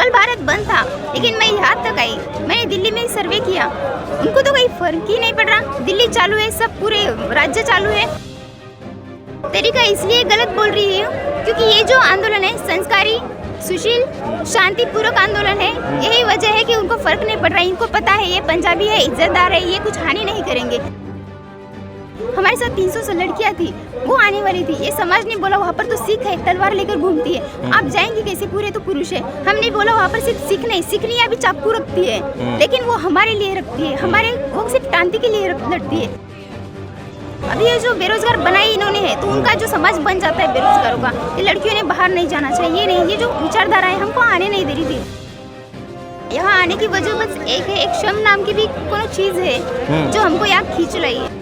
कल भारत बंद था, लेकिन मैं यहाँ तक आई, मैंने दिल्ली में सर्वे किया, उनको तो कोई फर्क ही नहीं पड़ रहा। दिल्ली चालू है, सब पूरे राज्य चालू है। तरीका इसलिए गलत बोल रही हूँ क्योंकि ये जो आंदोलन है संस्कारी, सुशील, शांतिपूर्वक आंदोलन है। यही वजह है कि उनको फर्क नहीं पड़ रहा है। इनको पता है ये पंजाबी है, इज्जतदार है, ये कुछ हानि नहीं करेंगे। हमारे साथ 300 लड़कियां थी, वो आने वाली थी। ये समाज ने बोला वहाँ पर तो सिख है, तलवार लेकर घूमती है, आप जाएंगे कैसे, पूरे तो पुरुष है। हमने बोला वहाँ पर सिर्फ सिख नहीं, सिखनी अभी चाकू रखती है, लेकिन वो हमारे लिए रखती है, हमारे वो सिर्फ टांति के लिए लड़ती है। अभी ये जो बेरोजगार बनाई इन्होंने है, तो उनका जो समाज बन जाता है बेरोजगारों का। ये लड़कियों ने बाहर नहीं जाना चाहिए, नहीं, ये जो विचारधारा है हमको आने नहीं दे रही थी। यहाँ आने की वजह बस एक है, एक शम नाम की भी कोई चीज है जो हमको यहाँ खींच रही है।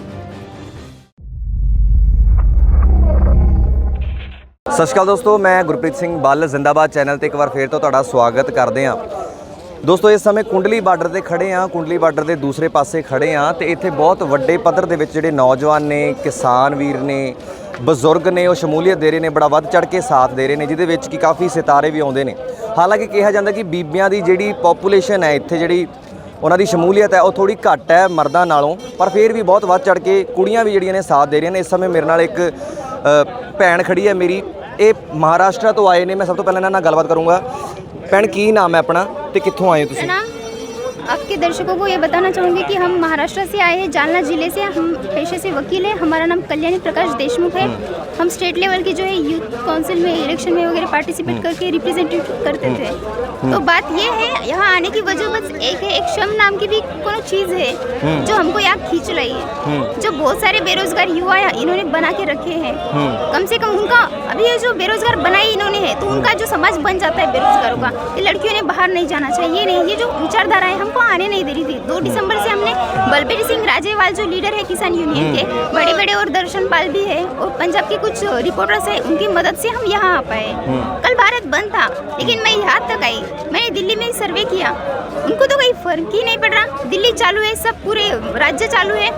सत श्री अकाल दोस्तों, मैं गुरप्रीत सिंह बाल जिंदाबाद चैनल ਤੇ ਇੱਕ ਵਾਰ ਫੇਰ ਤੋਂ ਤੁਹਾਡਾ ਸਵਾਗਤ ਕਰਦੇ ਹਾਂ। ਦੋਸਤੋ ਇਸ ਸਮੇਂ ਕੁੰਡਲੀ ਬਾਰਡਰ ਤੇ ਖੜੇ ਹਾਂ, ਕੁੰਡਲੀ ਬਾਰਡਰ ਦੇ ਦੂਸਰੇ ਪਾਸੇ ਖੜੇ ਹਾਂ ਤੇ ਇੱਥੇ ਬਹੁਤ ਵੱਡੇ ਪੱਧਰ ਦੇ ਵਿੱਚ ਜਿਹੜੇ ਨੌਜਵਾਨ ਨੇ, ਕਿਸਾਨ ਵੀਰ ਨੇ, ਬਜ਼ੁਰਗ ਨੇ, ਉਹ ਸ਼ਮੂਲੀਅਤ ਦੇ ਰਹੇ ਨੇ, ਬੜਾ ਵੱਧ ਚੜ ਕੇ ਸਾਥ ਦੇ ਰਹੇ ਨੇ, ਜਿਹਦੇ ਵਿੱਚ ਕਿ ਕਾਫੀ ਸਿਤਾਰੇ ਵੀ ਆਉਂਦੇ ਨੇ। ਹਾਲਾਂਕਿ ਕਿਹਾ ਜਾਂਦਾ ਕਿ ਬੀਬੀਆਂ ਦੀ ਜਿਹੜੀ ਪੋਪੂਲੇਸ਼ਨ ਹੈ ਇੱਥੇ, ਜਿਹੜੀ ਉਹਨਾਂ ਦੀ ਸ਼ਮੂਲੀਅਤ ਹੈ ਉਹ ਥੋੜੀ ਘੱਟ ਹੈ ਮਰਦਾਂ ਨਾਲੋਂ, ਪਰ ਫਿਰ ਵੀ ਬਹੁਤ ਵੱਧ ਚੜ ਕੇ ਕੁੜੀਆਂ ਵੀ ਜਿਹੜੀਆਂ ਨੇ ਸਾਥ ਦੇ ਰਹੀਆਂ ਨੇ। ਇਸ ਸਮੇਂ ਮੇਰੇ ਨਾਲ ਇੱਕ ਭੈਣ ਖੜੀ ਹੈ ਮੇਰੀ, ਇਹ महाराष्ट्र तो आए ने। मैं सब तो पहले इन्हां नाल गलबात करूँगा। भैन की नाम है अपना ते कित्थों आए हो तुसीं? आपके दर्शकों को ये बताना चाहूँगी कि हम महाराष्ट्र से आए हैं, जालना जिले से। हम पेशे से वकील हैं, हमारा नाम कल्याणी प्रकाश देशमुख है। हम स्टेट लेवल की जो है यूथ काउंसिल में इलेक्शन में वगैरह पार्टिसिपेट करके रिप्रेजेंटेट करते थे। तो बात ये है, यहाँ आने की वजह बस एक है, एक शम नाम की भी कोई चीज़ है जो हमको यहाँ खींच रही है। जो बहुत सारे बेरोजगार युवा इन्होंने बना के रखे हैं, कम से कम उनका अभी ये जो बेरोजगार बनाई इन्होंने है, तो उनका जो समाज बन जाता है बेरोजगारों का। ये लड़कियों ने बाहर नहीं जाना चाहिए, नहीं, ये जो विचारधारा है हमको आने नहीं दे रही थी। 2 दिसंबर से हमने बलबीर सिंह राजेवाल जो लीडर है किसान यूनियन के, बड़े बड़े और दर्शन पाल भी है और पंजाब के कुछ रिपोर्टर्स है, उनकी मदद से हम यहाँ आ पाए। कल भारत बंद था, लेकिन मैं यहाँ तक आई, मैंने दिल्ली में सर्वे किया, उनको तो कोई फर्क ही नहीं पड़ रहा। दिल्ली चालू है, सब पूरे राज्य चालू है।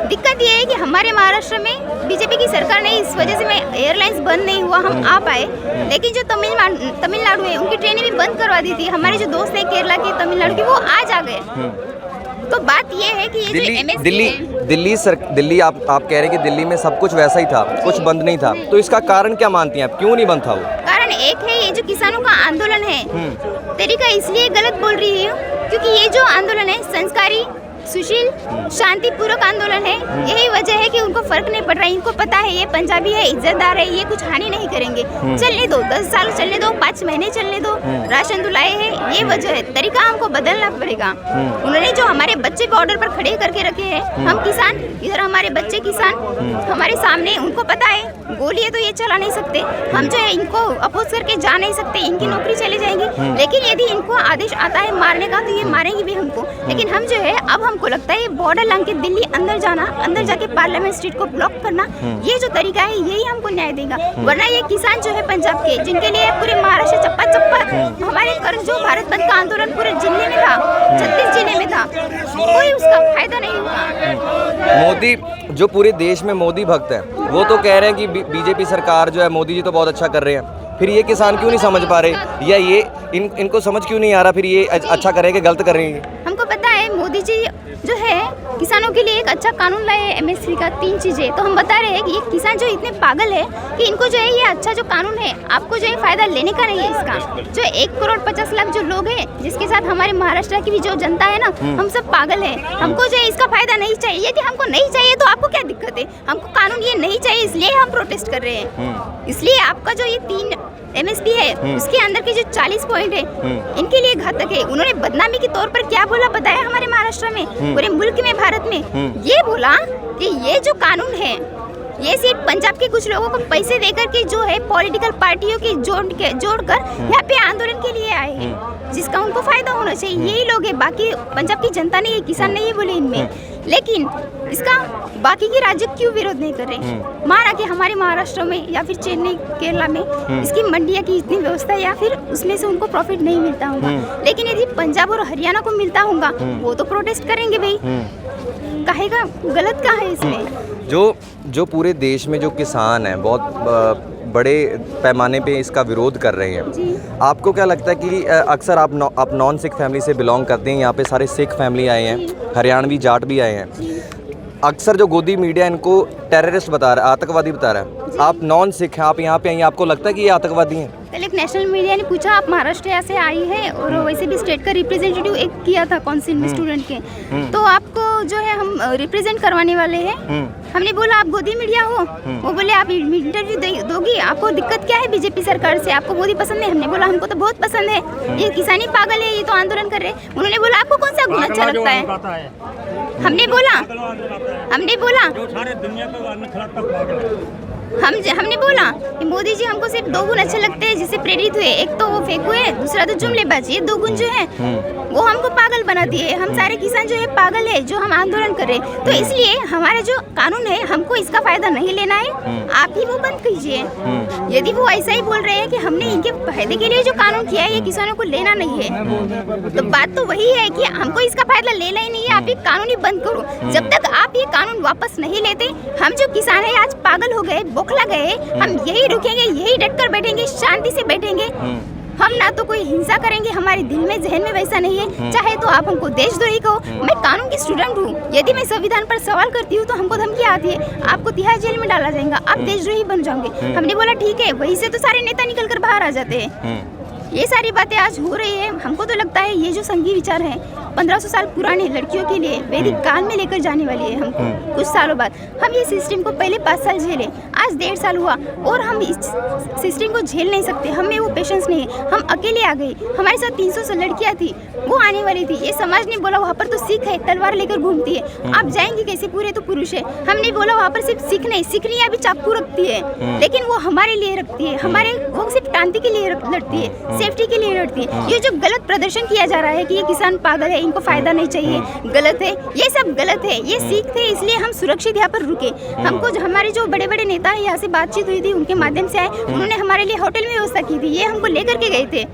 दिक्कत ये है कि हमारे महाराष्ट्र में बीजेपी की सरकार नहीं, इस वजह से मैं एयरलाइंस बंद नहीं हुआ, हम आ पाए। लेकिन जो तमिलनाडु है, उनकी ट्रेनें भी बंद करवा दी थी। हमारे जो दोस्त है केरला के, तमिलनाडु के, वो आज आ गए। तो बात ये है कि ये जो दिल्ली आप कह रहे हैं कि दिल्ली में सब कुछ वैसा ही था, कुछ बंद नहीं था, तो इसका कारण क्या मानती हैं आप, क्यों नहीं बंद था वो? कारण एक है, ये जो किसानों का आंदोलन है, तरीका इसलिए गलत बोल रही हूँ क्योंकि ये जो आंदोलन है संस्कारी, सुशील, शांतिपूर्वक आंदोलन है। यही वजह है कि उनको फर्क नहीं पड़ रहा है। इनको पता है ये पंजाबी है, इज्जतदार है, ये कुछ हानि नहीं करेंगे। चलने दो, 10 साल चलने दो, 5 महीने चलने दो, राशन तो लाए हैं, ये वजह है। तरीका हमको बदलना पड़ेगा। उन्होंने जो हमारे बच्चे बॉर्डर पर खड़े करके रखे हैं, हम किसान, इधर हमारे बच्चे किसान हमारे सामने, उनको पता है गोली है तो ये चला नहीं सकते, हम जो है इनको अपोज करके जा नहीं सकते, इनकी नौकरी चली जाएगी। लेकिन यदि इनको आदेश आता है मारने का तो ये मारेंगे भी हमको। लेकिन हम जो है, अब हमको लगता है बॉर्डर लांग के दिल्ली अंदर जाना, अंदर जाके पार्लियामेंट स्ट्रीट को ब्लॉक करना, ये जो तरीका है यही हमको न्याय देगा। वरना ये किसान जो है पंजाब के, जिनके लिए पूरे महाराष्ट्र चप्पा चप्पा हमारे कर जो भारत बंद का आंदोलन पूरे जिले में था, 36 जिले में था, कोई उसका फायदा नहीं हुआ। मोदी जो पूरे देश में मोदी भक्त है, वो तो कह रहे हैं कि बीजेपी सरकार जो है, मोदी जी तो बहुत अच्छा कर रहे हैं, फिर ये किसान क्यों नहीं समझ पा रहे, या ये इनको समझ क्यों नहीं आ रहा फिर ये अच्छा कर रहे हैं कि गलत कर रहे हैं? हमको पता है मोदी जी जो है किसानों के लिए एक अच्छा कानून लाए हैं, MSP का 3 चीज़ें। तो हम बता रहे हैं कि ये किसान जो इतने पागल है कि इनको जो है ये अच्छा जो कानून है, आपको जो है फ़ायदा लेने का नहीं है इसका। जो 1 करोड़ 50 लाख जो लोग हैं, जिसके साथ हमारे महाराष्ट्र की भी जो जनता है ना, हम सब पागल हैं। हमको जो है इसका फ़ायदा नहीं चाहिए। यदि हमको नहीं चाहिए तो आपको क्या दिक्कत है? हमको कानून ये नहीं चाहिए, इसलिए हम प्रोटेस्ट कर रहे हैं। इसलिए आपका जो ये 3 MSP है, उसके अंदर के जो 40 पॉइंट है, इनके लिए घातक है। उन्होंने बदनामी के तौर पर क्या बोला बताया हमारे महाराष्ट्र में, पूरे मुल्क में, भारत में, ये बोला कि ये जो कानून है ये सिर्फ पंजाब के कुछ लोगों को पैसे देकर के जो है पॉलिटिकल पार्टियों के जोड़कर यहाँ पे आंदोलन के लिए आए हैं, जिसका उनको फायदा होना चाहिए। यही लोग हैं, बाकी पंजाब की जनता नहीं है, किसान नहीं है बोले इनमें। लेकिन इसका बाकी के राज्य क्यों विरोध नहीं कर रहे? माना कि हमारे महाराष्ट्र में या फिर चेन्नई, केरला में इसकी मंडिया की इतनी व्यवस्था है या फिर उसमें से उनको प्रॉफिट नहीं मिलता होगा, लेकिन यदि पंजाब और हरियाणा को मिलता होगा वो तो प्रोटेस्ट करेंगे भाई। कहेगा गलत क्या है इसमें? जो पूरे देश में जो किसान हैं, बहुत बड़े पैमाने पे इसका विरोध कर रहे हैं। जी। आपको क्या लगता है कि अक्सर आप नॉन सिख फैमिली से बिलोंग करते हैं, यहाँ पे सारे सिख फैमिली आए हैं, हरियाणवी जाट भी आए हैं, अक्सर जो गोदी मीडिया इनको टेररिस्ट बता रहा है, आतंकवादी बता रहा है, आप नॉन सिख हैं, आप यहाँ पे आई हैं, आपको लगता है कि ये आतंकवादी हैं? कल एक नेशनल मीडिया ने पूछा आप महाराष्ट्र से आई है और वैसे भी स्टेट का रिप्रेजेंटेटिव एक किया था काउंसिल में स्टूडेंट के, तो आपको जो है हम रिप्रेजेंट करवाने वाले हैं। हमने बोला आप गोदी मीडिया हो, वो बोले आप इंटरव्यू दोगी, आपको दिक्कत क्या है बीजेपी सरकार से, आपको मोदी पसंद है? हमने बोला हमको तो बहुत पसंद है, ये किसानी पागल है, ये तो आंदोलन कर रहे हैं। उन्होंने बोला आपको कौन सा गुण अच्छा लगता है? हमने बोला कि मोदी जी हमको सिर्फ 2 गुण अच्छे लगते हैं जिससे प्रेरित हुए, एक तो वो फेंकू है, दूसरा तो जुमलेबाजी। ये 2 गुण जो है वो हमको पागल बना दिए। हम सारे किसान जो है पागल है, जो हम आंदोलन कर रहे हैं। तो इसलिए हमारा जो कानून है हमको इसका फायदा नहीं लेना है, आप ही वो बंद कीजिए। यदि वो ऐसा ही बोल रहे हैं कि हमने इनके फायदे के लिए जो कानून किया है ये किसानों को लेना नहीं है, तो बात तो वही है कि हमको इसका फायदा लेना ही नहीं है, आप ये कानून ही बंद करो। जब तक आप ये कानून वापस नहीं लेते, हम जो किसान है आज पागल हो गए, बौखला गए, हम यही रुकेंगे, यही डट कर बैठेंगे, शांति से बैठेंगे। हम ना तो कोई हिंसा करेंगे, हमारे दिल में जहन में वैसा नहीं है। चाहे तो आप हमको देशद्रोही कहो, मैं कानून की स्टूडेंट हूँ, यदि मैं संविधान पर सवाल करती हूँ तो हमको धमकी आती है, आपको तिहाड़ जेल में डाला जाएगा, आप देशद्रोही बन जाओगे। हमने बोला ठीक है, वहीं से तो सारे नेता निकल कर बाहर आ जाते हैं। ये सारी बातें आज हो रही है। हमको तो लगता है ये जो संघीय विचार है 1500 साल पुराने लड़कियों के लिए वैदिक काल में लेकर जाने वाली है। हमको कुछ सालों बाद हम ये सिस्टम को पहले 5 साल झेले, आज 1.5 साल हुआ और हम इस सिस्टम को झेल नहीं सकते, हमें वो पेशेंस नहीं है। हम अकेले आ गए, हमारे साथ 300 से लड़कियाँ थी, वो आने वाली थी। ये समाज ने बोला वहाँ पर तो सिख है, तलवार लेकर घूमती है, आप जाएंगे कैसे, पूरे तो पुरुष है। हमने बोला वहाँ पर सिर्फ सिख नहीं, सिखनियाँ भी चाकू रखती है, लेकिन वो हमारे लिए रखती है, हमारे वो सिर्फ टांती के लिए लड़ती है, सेफ्टी के लिए लड़ती है। ये जो गलत प्रदर्शन किया जा रहा है कि ये किसान पागल है, इनको फायदा नहीं चाहिए, गलत है, ये सब गलत है। ये सीख थे, इसलिए हम सुरक्षित यहाँ पर रुके। हमको जो हमारे जो बड़े बड़े नेता है यहाँ से बातचीत हुई थी, उनके माध्यम से आए, उन्होंने हमारे लिए होटल में व्यवस्था की थी, ये हमको लेकर के गए थे,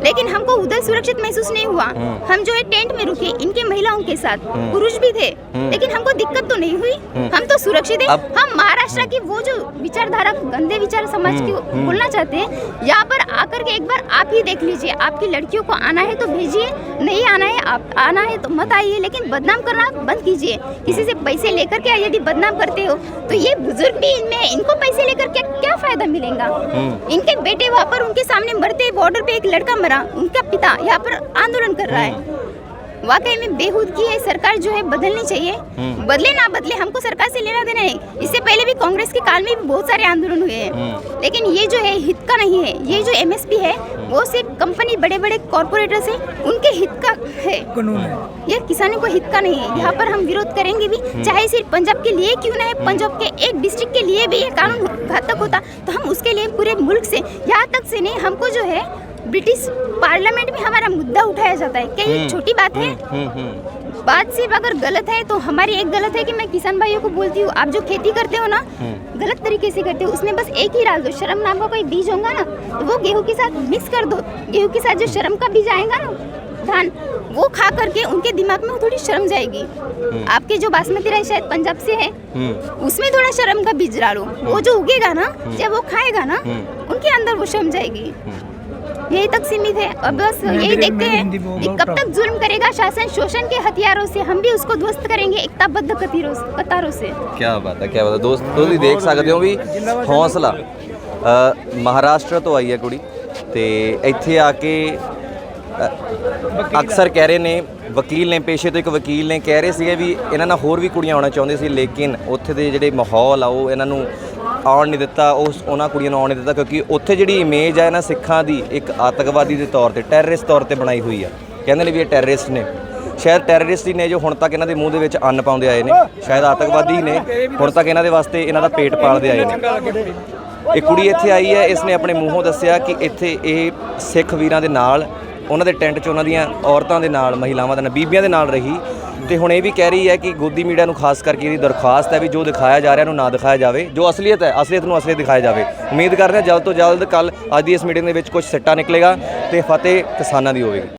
लेकिन हमको उधर सुरक्षित महसूस नहीं हुआ। हम जो है टेंट में रुके, इनके महिलाओं के साथ पुरुष भी थे, लेकिन हमको दिक्कत तो नहीं हुई, हम तो सुरक्षित है। हम महाराष्ट्र की वो जो विचारधारा गंदे विचार समाज की बोलना चाहते हैं, यहाँ पर आकर के एक बार आप ही देख लीजिए। आपकी लड़कियों को आना है तो भेजिए, नहीं आना है, आप आना है तो मत आइए, लेकिन बदनाम करना बंद कीजिए। किसी से पैसे लेकर के यदि बदनाम करते हो तो ये बुजुर्ग भी इनमें, इनको पैसे लेकर के क्या फायदा मिलेगा? इनके बेटे वहाँ पर उनके सामने मरते, बॉर्डर पे एक लड़का मरा, उनका पिता यहाँ पर आंदोलन कर रहा है। वाकई में बेहूदगी है, सरकार जो है बदलनी चाहिए। बदले ना बदले हमको सरकार से लेना देना नहीं। इससे पहले भी कांग्रेस के काल में भी बहुत सारे आंदोलन हुए हैं, लेकिन ये जो है हित का नहीं है। ये जो MSP है वो सिर्फ कंपनी, बड़े बड़े कॉर्पोरेटर्स हैं, उनके हित का है कानून है, ये किसानों को हित का नहीं है। यहाँ पर हम विरोध करेंगे भी, चाहे सिर्फ पंजाब के लिए क्यों ना है, पंजाब के एक डिस्ट्रिक्ट के लिए भी ये कानून घातक होता तो हम उसके लिए पूरे मुल्क से, यहाँ तक से नहीं, हमको जो है ब्रिटिश पार्लियामेंट में हमारा मुद्दा उठाया जाता है। क्या ये छोटी बात है? बात सिर्फ अगर गलत है तो हमारी एक गलत है कि मैं किसान भाइयों को बोलती हूँ, आप जो खेती करते हो ना गलत तरीके से करते हो, उसमें बस एक ही डाल दो, शर्म नाम का कोई बीज होगा ना, तो वो गेहूं के साथ मिक्स कर दो। गेहूं के साथ जो शर्म का बीज आएगा ना, धान, वो खा करके उनके दिमाग में थोड़ी शर्म जाएगी। आपके जो बासमती राइस शायद पंजाब से है, उसमें थोड़ा शर्म का बीज डालो, वो जो उगेगा ना, जब वो खाएगा ना, उनके अंदर वो शर्म जाएगी। यही तक सीमित है। और बस यही देखते हैं कि कब तक जुल्म करेगा शासन शोषण के हथियारों से, हम भी उसको ध्वस्त करेंगे एकताबद्ध कतारों से। क्या बात है, क्या बात है। दोस्तों ਤੁਸੀਂ ਦੇਖ ਸਕਦੇ ਹੋ ਵੀ ਹੌਸਲਾ ਮਹਾਰਾਸ਼ਟਰ ਤੋਂ ਆਈ ਹੈ ਕੁੜੀ ਤੇ ਇੱਥੇ ਆ ਕੇ ਅਕਸਰ ਕਹਿ ਰਹੇ ਨੇ, ਵਕੀਲ ਨੇ, ਪੇਸ਼ੇ ਤੋਂ ਇੱਕ ਵਕੀਲ ਨੇ ਕਹਿ ਰਹੇ ਸੀਗੇ ਵੀ ਇਹਨਾਂ ਨਾਲ ਹੋਰ ਵੀ ਕੁੜੀਆਂ ਆਉਣਾ ਚਾਹੁੰਦੇ ਸੀ, ਲੇਕਿਨ ਉੱਥੇ ਦੇ ਜਿਹੜੇ ਮਾਹੌਲ ਆ ਉਹ ਇਹਨਾਂ ਨੂੰ ਆਉਣ ਨਹੀਂ ਦਿੱਤਾ, ਉਹਨਾਂ ਕੁੜੀਆਂ ਨੂੰ ਆਉਣ ਨਹੀਂ ਦਿੱਤਾ, ਕਿਉਂਕਿ ਉੱਥੇ ਜਿਹੜੀ ਇਮੇਜ ਹੈ ਨਾ ਸਿੱਖਾਂ ਦੀ ਇੱਕ ਆਤੰਕਵਾਦੀ ਦੇ ਤੌਰ ਤੇ, ਟੈਰਰਿਸਟ ਤੌਰ ਤੇ ਬਣਾਈ ਹੋਈ ਆ। ਕਹਿੰਦੇ ਨੇ ਵੀ ਇਹ ਟੈਰਰਿਸਟ ਨੇ, ਸ਼ਾਇਦ ਟੈਰਰਿਸਟ ਹੀ ਨੇ ਜੋ ਹੁਣ ਤੱਕ ਇਹਨਾਂ ਦੇ ਮੂੰਹ ਦੇ ਵਿੱਚ ਅੰਨ ਪਾਉਂਦੇ ਆਏ ਨੇ, ਸ਼ਾਇਦ ਆਤੰਕਵਾਦੀ ਨੇ ਹੁਣ ਤੱਕ ਇਹਨਾਂ ਦੇ ਵਾਸਤੇ ਇਹਨਾਂ ਦਾ ਪੇਟ ਪਾਲਦੇ ਆਏ ਨੇ। ਇਹ ਕੁੜੀ ਇੱਥੇ ਆਈ ਹੈ, ਇਸਨੇ ਆਪਣੇ ਮੂੰਹੋਂ ਦੱਸਿਆ ਕਿ ਇੱਥੇ ਇਹ ਸਿੱਖ ਵੀਰਾਂ ਦੇ ਨਾਲ, ਉਹਨਾਂ ਦੇ ਟੈਂਟ 'ਚ ਉਹਨਾਂ ਦੀਆਂ ਔਰਤਾਂ ਦੇ ਨਾਲ, ਮਹਿਲਾਵਾਂ ਦੇ ਨਾਲ, ਬੀਬੀਆਂ ਦੇ ਨਾਲ ਰਹੀ ਤੇ ਹੁਣ ਇਹ ਵੀ ਕਹਿ ਰਹੀ ਹੈ ਕਿ ਗੋਦੀ ਮੀਡੀਆ ਨੂੰ ਖਾਸ ਕਰਕੇ ਇਹਦੀ ਦਰਖਾਸਤ ਹੈ ਵੀ ਜੋ ਦਿਖਾਇਆ ਜਾ ਰਿਹਾ ਉਹਨੂੰ ਨਾ ਦਿਖਾਇਆ ਜਾਵੇ, ਜੋ ਅਸਲੀਅਤ ਹੈ ਅਸਲੀਅਤ ਨੂੰ ਅਸਲੀਅਤ ਦਿਖਾਇਆ ਜਾਵੇ। ਉਮੀਦ ਕਰਦੇ ਹਾਂ ਜਲਦ ਤੋਂ ਜਲਦ ਕੱਲ੍ਹ ਅੱਜ ਦੀ ਇਸ ਮੀਟਿੰਗ ਦੇ ਵਿੱਚ ਕੁਝ ਸਿੱਟਾ ਨਿਕਲੇਗਾ ਤੇ ਫਤਿਹ ਕਿਸਾਨਾਂ ਦੀ ਹੋਵੇਗੀ।